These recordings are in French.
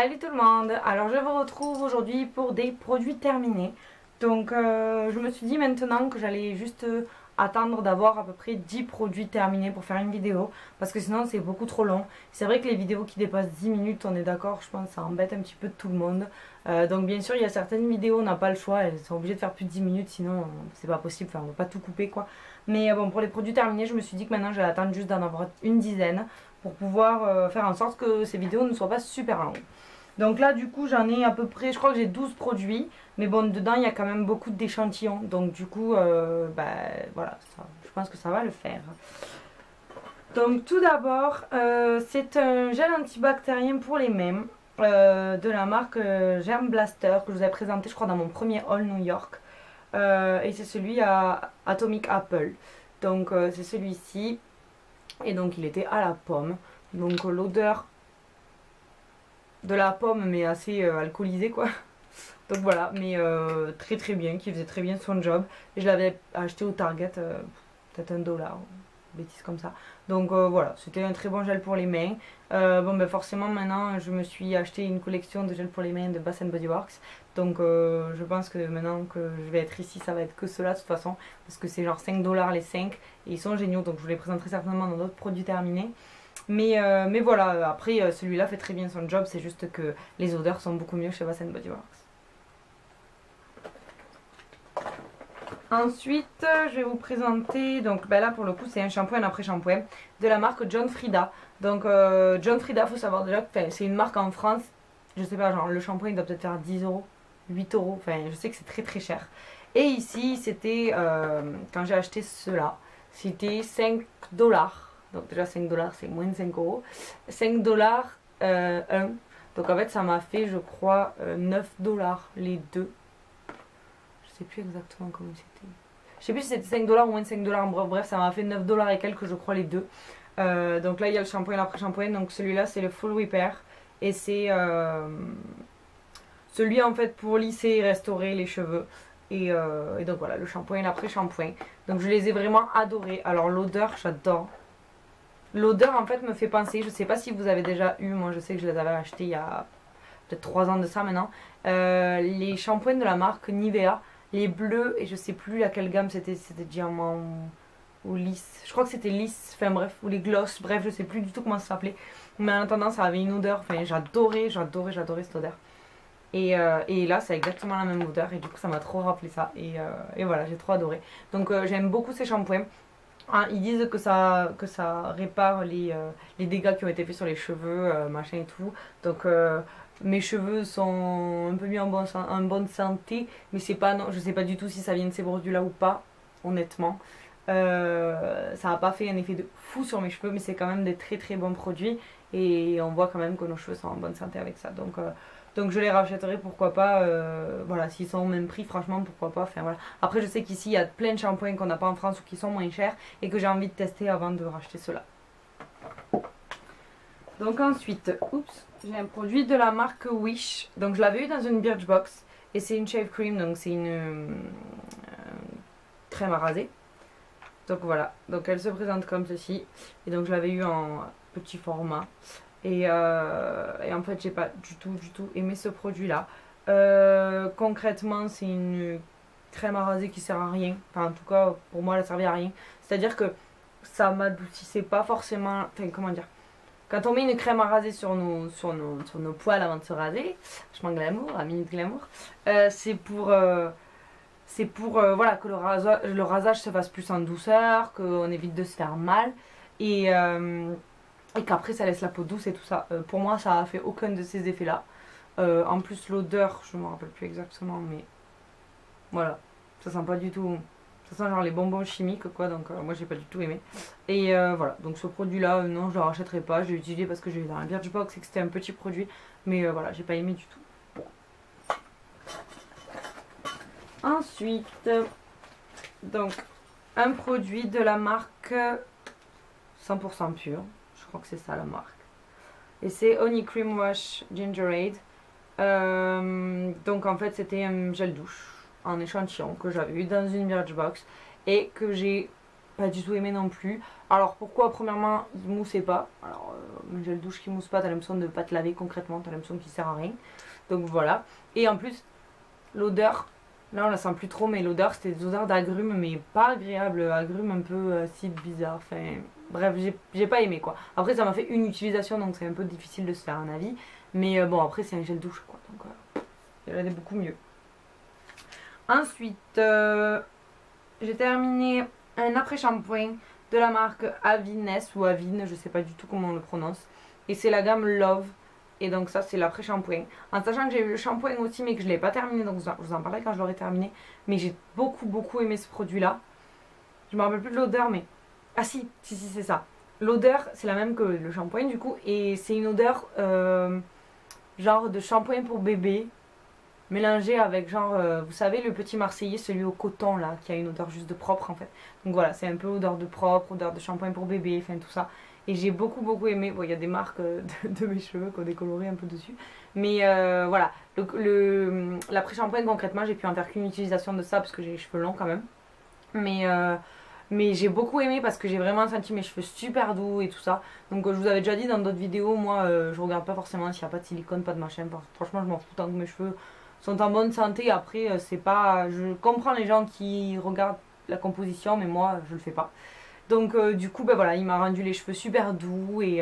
Salut tout le monde, alors je vous retrouve aujourd'hui pour des produits terminés. Donc je me suis dit maintenant que j'allais juste attendre d'avoir à peu près 10 produits terminés pour faire une vidéo. Parce que sinon c'est beaucoup trop long. C'est vrai que les vidéos qui dépassent 10 minutes, on est d'accord, je pense que ça embête un petit peu tout le monde. Donc bien sûr il y a certaines vidéos, on n'a pas le choix, elles sont obligées de faire plus de 10 minutes, sinon c'est pas possible, enfin on ne va pas tout couper quoi. Mais bon, pour les produits terminés, je me suis dit que maintenant j'allais attendre juste d'en avoir une dizaine pour pouvoir faire en sorte que ces vidéos ne soient pas super longues. Donc là du coup j'en ai à peu près, je crois que j'ai 12 produits. Mais bon, dedans il y a quand même beaucoup d'échantillons. Donc du coup, voilà, je pense que ça va le faire. Donc tout d'abord, c'est un gel antibactérien pour les mains. De la marque Germ Blaster que je vous ai présenté je crois dans mon premier haul New York. Et c'est celui à Atomic Apple. Donc c'est celui-ci. Et donc il était à la pomme. Donc l'odeur de la pomme mais assez alcoolisée quoi. Donc voilà, mais très très bien, qui faisait très bien son job. Et je l'avais acheté au Target, peut-être $1, bêtise comme ça. Donc voilà, c'était un très bon gel pour les mains. Bon ben forcément maintenant je me suis acheté une collection de gel pour les mains de Bath Body Works. Donc je pense que maintenant que je vais être ici, ça va être que cela de toute façon. Parce que c'est genre $5 les 5 et ils sont géniaux. Donc je vous les présenterai certainement dans d'autres produits terminés. Mais voilà, après celui-là fait très bien son job, c'est juste que les odeurs sont beaucoup mieux chez Bath Body Works. Ensuite, je vais vous présenter, donc là pour le coup c'est un shampoing, un après-shampoing de la marque John Frieda. Donc John Frieda, faut savoir déjà que c'est une marque en France, je sais pas, genre le shampoing il doit peut-être faire 10 euros, 8 euros, enfin je sais que c'est très très cher. Et ici c'était, quand j'ai acheté cela, c'était $5. Donc déjà $5 c'est moins de 5 euros. $5 un. Donc en fait ça m'a fait je crois $9 les deux. Je sais plus exactement comment c'était. Je sais plus si c'était $5 ou moins de $5. Bref, ça m'a fait $9 et quelques, je crois, les deux. Donc là, il y a le shampoing et l'après-shampoing. Donc celui-là, c'est le Full Repair. Et c'est celui en fait pour lisser et restaurer les cheveux. Et donc voilà, le shampoing et l'après-shampoing. Donc je les ai vraiment adorés. Alors l'odeur, j'adore. L'odeur en fait me fait penser, je sais pas si vous avez déjà eu, moi je sais que je les avais achetés il y a peut-être 3 ans de ça maintenant. Les shampoings de la marque Nivea. Les bleus, et je sais plus laquelle gamme c'était diamant ou lisse. Je crois que c'était lisse, enfin bref, ou les gloss, bref, je sais plus du tout comment ça s'appelait. Mais en attendant, ça avait une odeur, enfin j'adorais cette odeur. Et là, c'est exactement la même odeur, et du coup, ça m'a trop rappelé ça. Et voilà, j'ai trop adoré. Donc j'aime beaucoup ces shampoings. Hein, ils disent que ça répare les dégâts qui ont été faits sur les cheveux, machin et tout. Donc mes cheveux sont un peu mieux en bonne santé, mais c'est pas, non, je sais pas du tout si ça vient de ces produits là ou pas, honnêtement. Ça n'a pas fait un effet de fou sur mes cheveux, mais c'est quand même des très très bons produits et on voit quand même que nos cheveux sont en bonne santé avec ça. Donc je les rachèterai, pourquoi pas, voilà, s'ils sont au même prix, franchement, pourquoi pas. Enfin, voilà. Après, je sais qu'ici, il y a plein de shampoings qu'on n'a pas en France ou qui sont moins chers et que j'ai envie de tester avant de racheter cela. Donc ensuite, oups, j'ai un produit de la marque Wish. Donc je l'avais eu dans une Birchbox et c'est une shave cream, donc c'est une crème à raser. Donc voilà, donc elle se présente comme ceci. Et donc je l'avais eu en petit format. Et en fait j'ai pas du tout aimé ce produit là. Concrètement c'est une crème à raser qui sert à rien. Enfin en tout cas pour moi elle servait à rien. C'est à dire que ça m'adoucissait pas forcément. Enfin comment dire. Quand on met une crème à raser sur nos poils avant de se raser, vachement glamour, la minute glamour, c'est pour voilà, que le rasage se fasse plus en douceur, qu'on évite de se faire mal et qu'après ça laisse la peau douce et tout ça. Pour moi ça a fait aucun de ces effets là. En plus l'odeur, je me rappelle plus exactement, mais voilà, ça sent pas du tout. Ça sent genre les bonbons chimiques quoi, donc moi j'ai pas du tout aimé. Et voilà, donc ce produit là, non je le rachèterai pas, je l'ai utilisé parce que j'ai eu dans la Birchbox et que c'était un petit produit. Mais voilà, j'ai pas aimé du tout. Ensuite, donc un produit de la marque 100% pur, je crois que c'est ça la marque. Et c'est Honey Cream Wash Gingerade. Donc en fait c'était un gel douche en échantillon que j'avais eu dans une Birchbox et que j'ai pas du tout aimé non plus. Alors pourquoi? Premièrement, il moussait pas. Alors un gel douche qui mousse pas, t'as l'impression de pas te laver concrètement, t'as l'impression qu'il sert à rien. Donc voilà. Et en plus, l'odeur, là on la sent plus trop, mais l'odeur c'était des odeurs d'agrumes, mais pas agréable, agrumes un peu acide, bizarre. Enfin bref, j'ai pas aimé quoi. Après ça m'a fait une utilisation, donc c'est un peu difficile de se faire un avis. Mais bon, après c'est un gel douche quoi, donc il y en a des beaucoup mieux. Ensuite, j'ai terminé un après-shampoing de la marque Avines ou Avine, je sais pas du tout comment on le prononce. Et c'est la gamme Love. Et donc ça c'est l'après-shampoing. En sachant que j'ai eu le shampoing aussi mais que je ne l'ai pas terminé, donc je vous en parlerai quand je l'aurai terminé. Mais j'ai beaucoup aimé ce produit là. Je me rappelle plus de l'odeur mais... Ah si c'est ça. L'odeur c'est la même que le shampoing du coup. Et c'est une odeur genre de shampoing pour bébé. Mélangé avec genre, vous savez le petit marseillais, celui au coton là, qui a une odeur juste de propre en fait. Donc voilà, c'est un peu odeur de propre, odeur de shampoing pour bébé, enfin tout ça. Et j'ai beaucoup aimé. Bon, il y a des marques de mes cheveux qui ont décoloré un peu dessus. Mais voilà, l'après-shampoing concrètement, j'ai pu en faire qu'une utilisation de ça parce que j'ai les cheveux longs quand même. Mais j'ai beaucoup aimé parce que j'ai vraiment senti mes cheveux super doux et tout ça. Donc je vous avais déjà dit dans d'autres vidéos, moi je regarde pas forcément s'il n'y a pas de silicone, pas de machin. Franchement, je m'en fous tant que mes cheveux sont en bonne santé. Après, c'est pas. Je comprends les gens qui regardent la composition, mais moi je le fais pas. Donc du coup, ben voilà, il m'a rendu les cheveux super doux et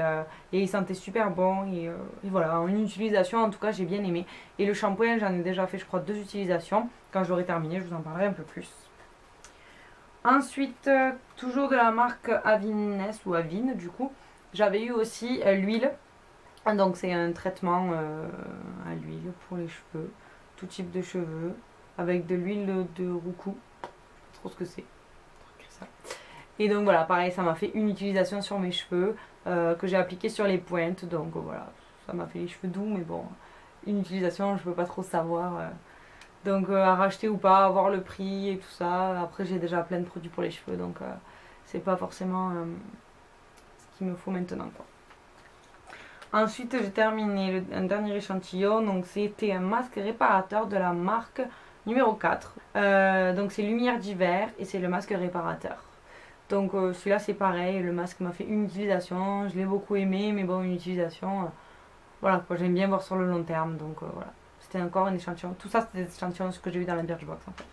il sentait super bon. Et voilà, en une utilisation, en tout cas, j'ai bien aimé. Et le shampoing, j'en ai déjà fait, je crois, 2 utilisations. Quand je l'aurai terminé, je vous en parlerai un peu plus. Ensuite, toujours de la marque Avines ou Avine, du coup, j'avais eu aussi l'huile. Donc c'est un traitement à l'huile pour les cheveux, tout type de cheveux, avec de l'huile de roucou. Je sais pas trop ce que c'est. Et donc voilà, pareil, ça m'a fait une utilisation sur mes cheveux que j'ai appliqué sur les pointes. Donc voilà, ça m'a fait les cheveux doux, mais bon, une utilisation, je peux pas trop savoir. Donc à racheter ou pas, voir le prix et tout ça. Après, j'ai déjà plein de produits pour les cheveux, donc c'est pas forcément ce qu'il me faut maintenant, quoi. Ensuite, j'ai terminé un dernier échantillon. Donc c'était un masque réparateur de la marque numéro 4. Donc c'est Lumière d'hiver et c'est le masque réparateur. Donc celui-là c'est pareil, le masque m'a fait une utilisation, je l'ai beaucoup aimé, mais bon, une utilisation, voilà quoi, j'aime bien voir sur le long terme, donc voilà. C'était encore un échantillon, tout ça c'était des échantillons ce que j'ai eu dans la Birchbox en fait.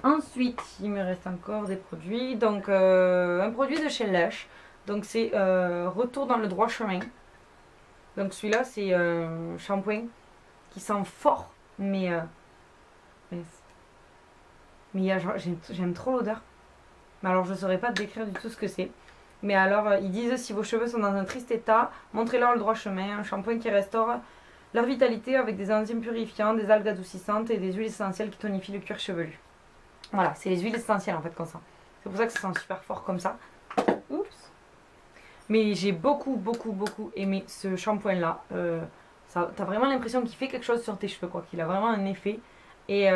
Ensuite, il me reste encore des produits, donc un produit de chez Lush, donc c'est Retour dans le droit chemin. Donc celui-là c'est un shampoing qui sent fort, mais j'aime trop l'odeur. Mais alors je ne saurais pas décrire du tout ce que c'est. Mais alors ils disent si vos cheveux sont dans un triste état, montrez-leur le droit chemin. Un shampoing qui restaure leur vitalité avec des enzymes purifiantes, des algues adoucissantes et des huiles essentielles qui tonifient le cuir chevelu. Voilà, c'est les huiles essentielles en fait qu'on sent. C'est pour ça que ça sent super fort comme ça. Oups. Mais j'ai beaucoup aimé ce shampoing là. T'as vraiment l'impression qu'il fait quelque chose sur tes cheveux, quoi, qu'il a vraiment un effet. Et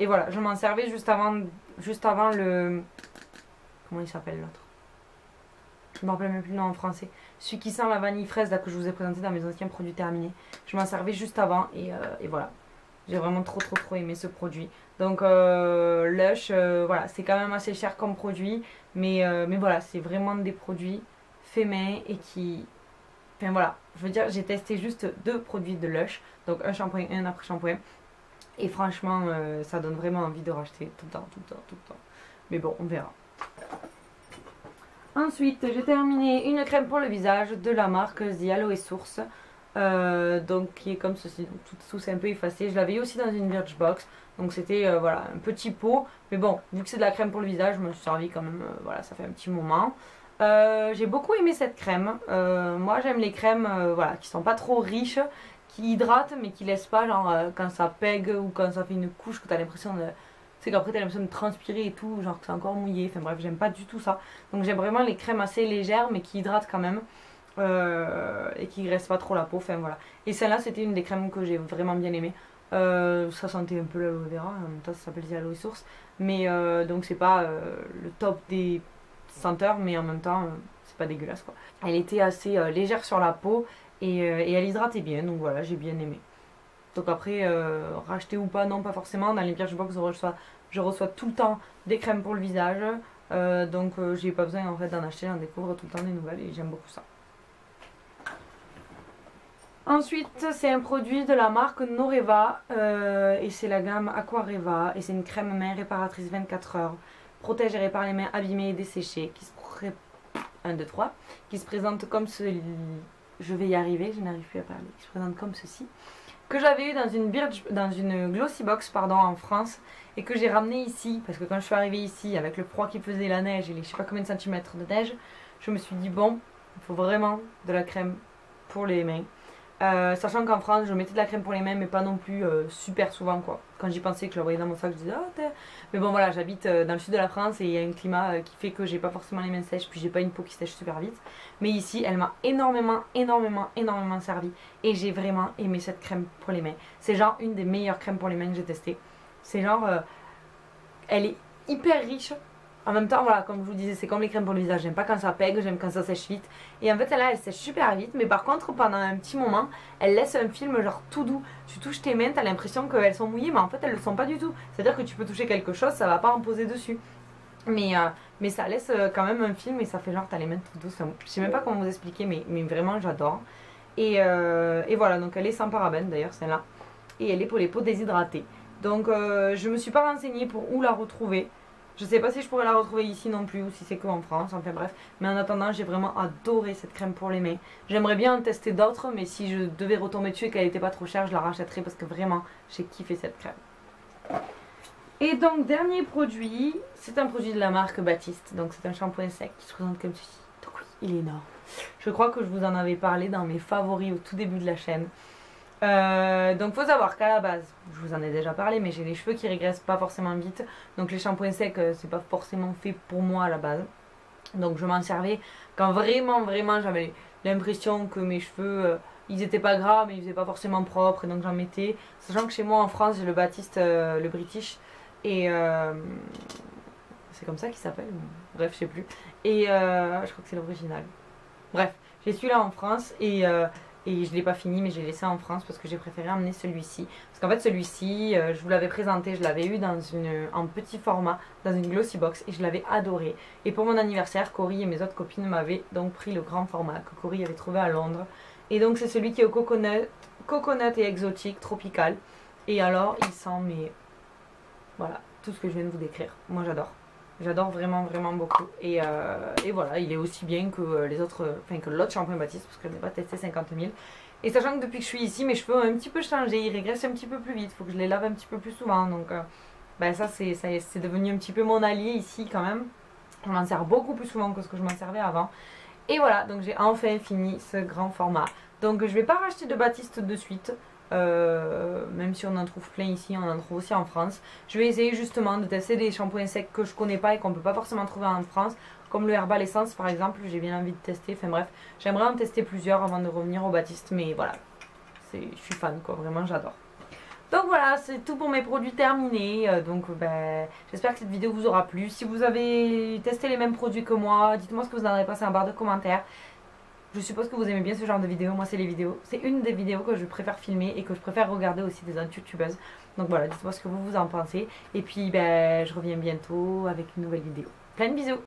voilà, je m'en servais juste avant le... Comment il s'appelle l'autre? Je ne me rappelle même plus le nom en français. Celui qui sent la vanille fraise là que je vous ai présenté dans mes anciens produits terminés. Je m'en servais juste avant et voilà. J'ai vraiment trop aimé ce produit. Donc Lush, voilà, c'est quand même assez cher comme produit. Mais voilà, c'est vraiment des produits faits main et qui... Enfin voilà, je veux dire, j'ai testé juste 2 produits de Lush. Donc un shampoing et un après-shampoing. Et franchement, ça donne vraiment envie de racheter tout le temps. Mais bon, on verra. Ensuite, j'ai terminé une crème pour le visage de la marque The Aloe Source. Donc qui est comme ceci, tout c'est un peu effacé. Je l'avais eu aussi dans une Birchbox. Donc c'était voilà, un petit pot. Mais bon, vu que c'est de la crème pour le visage, je me suis servi quand même, voilà, ça fait un petit moment. J'ai beaucoup aimé cette crème. Moi j'aime les crèmes voilà, qui sont pas trop riches, qui hydratent mais qui laissent pas genre quand ça pègue ou quand ça fait une couche que t'as l'impression de... Tu sais qu'après t'as l'impression de transpirer et tout, genre que c'est encore mouillé. Enfin bref, j'aime pas du tout ça. Donc j'aime vraiment les crèmes assez légères mais qui hydratent quand même. Et qui graissent pas trop la peau, enfin voilà. Et celle-là c'était une des crèmes que j'ai vraiment bien aimé. Ça sentait un peu l'aloe vera, en même temps ça s'appelle The Aloe Source. Mais donc c'est pas le top des senteurs, mais en même temps c'est pas dégueulasse quoi. Elle était assez légère sur la peau et elle hydratait bien, donc voilà, j'ai bien aimé. Donc après, racheter ou pas, non pas forcément. Dans les Birchbox, je reçois je reçois tout le temps des crèmes pour le visage. Donc j'ai pas besoin en fait d'en acheter, j'en découvre tout le temps des nouvelles et j'aime beaucoup ça. Ensuite, c'est un produit de la marque Noreva et c'est la gamme Aquareva et c'est une crème main réparatrice 24 heures. Protège et répare les mains abîmées et desséchées qui se, 1, 2, 3, qui se présente comme ce... Je vais y arriver, je n'arrive plus à parler. Qui se présente comme ceci. Que j'avais eu dans une Glossy Box pardon, en France et que j'ai ramené ici parce que quand je suis arrivée ici avec le froid qui faisait, la neige et les je sais pas combien de centimètres de neige, je me suis dit bon, il faut vraiment de la crème pour les mains. Sachant qu'en France je mettais de la crème pour les mains mais pas non plus super souvent quoi. Quand j'y pensais que je la voyais dans mon sac je disais oh t'es... Mais bon voilà, j'habite dans le sud de la France et il y a un climat qui fait que j'ai pas forcément les mains sèches puis j'ai pas une peau qui sèche super vite. Mais ici elle m'a énormément servi et j'ai vraiment aimé cette crème pour les mains. C'est genre une des meilleures crèmes pour les mains que j'ai testées. C'est genre elle est hyper riche. En même temps, voilà, comme je vous disais, c'est comme les crèmes pour le visage. J'aime pas quand ça pègue, j'aime quand ça sèche vite. Et en fait, celle-là, elle sèche super vite. Mais par contre, pendant un petit moment, elle laisse un film genre tout doux. Tu touches tes mains, t'as l'impression qu'elles sont mouillées, mais en fait, elles le sont pas du tout. C'est-à-dire que tu peux toucher quelque chose, ça va pas en poser dessus. Mais ça laisse quand même un film et ça fait genre, t'as les mains toutes douces. Je sais même pas comment vous expliquer, mais vraiment, j'adore. Et voilà, donc elle est sans parabènes d'ailleurs, celle-là. Et elle est pour les peaux déshydratées. Donc, je me suis pas renseignée pour où la retrouver. Je sais pas si je pourrais la retrouver ici non plus ou si c'est que en France, enfin bref. Mais en attendant, j'ai vraiment adoré cette crème pour les mains. J'aimerais bien en tester d'autres, mais si je devais retomber dessus et qu'elle n'était pas trop chère, je la rachèterais parce que vraiment, j'ai kiffé cette crème. Et donc, dernier produit, c'est un produit de la marque Baptiste. Donc c'est un shampoing sec qui se présente comme ceci. Donc oui, il est énorme. Je crois que je vous en avais parlé dans mes favoris au tout début de la chaîne. Donc faut savoir qu'à la base, je vous en ai déjà parlé, mais j'ai les cheveux qui régressent pas forcément vite. Donc les shampoings secs, c'est pas forcément fait pour moi à la base. Donc je m'en servais quand vraiment j'avais l'impression que mes cheveux, ils étaient pas gras mais ils étaient pas forcément propres. Et donc j'en mettais. Sachant que chez moi en France, j'ai le Baptiste, le British. Et c'est comme ça qu'il s'appelle. Bref, je sais plus. Et je crois que c'est l'original. Bref, j'ai celui-là en France et je ne l'ai pas fini mais j'ai laissé en France parce que j'ai préféré emmener celui-ci. Parce qu'en fait celui-ci, je vous l'avais présenté, je l'avais eu en petit format dans une Glossy Box et je l'avais adoré. Et pour mon anniversaire, Cory et mes autres copines m'avaient donc pris le grand format que Cory avait trouvé à Londres. Et donc c'est celui qui est au coconut et exotique, tropical. Et alors il sent mais voilà, tout ce que je viens de vous décrire. Moi j'adore. J'adore vraiment beaucoup et voilà, il est aussi bien que les autres, enfin que l'autre shampoing Baptiste parce que je n'ai pas testé 50 000. Et sachant que depuis que je suis ici, mes cheveux ont un petit peu changé, ils régressent un petit peu plus vite, il faut que je les lave un petit peu plus souvent. Donc ça c'est devenu un petit peu mon allié ici quand même. Je m'en sers beaucoup plus souvent que ce que je m'en servais avant. Et voilà, donc j'ai enfin fini ce grand format. Donc je vais pas racheter de Baptiste de suite. Même si on en trouve plein ici, on en trouve aussi en France. Je vais essayer justement de tester des shampoings secs que je connais pas et qu'on peut pas forcément trouver en France, comme le Herbal Essence par exemple, j'ai bien envie de tester. Enfin bref, j'aimerais en tester plusieurs avant de revenir au Baptiste, mais voilà, je suis fan quoi, vraiment j'adore. Donc voilà, c'est tout pour mes produits terminés. Donc j'espère que cette vidéo vous aura plu. Si vous avez testé les mêmes produits que moi, dites-moi ce que vous en avez pensé en barre de commentaires. Je suppose que vous aimez bien ce genre de vidéos. Moi, c'est c'est une des vidéos que je préfère filmer et que je préfère regarder aussi des autres youtubeuses. Donc voilà, dites-moi ce que vous en pensez. Et puis, je reviens bientôt avec une nouvelle vidéo. Plein de bisous!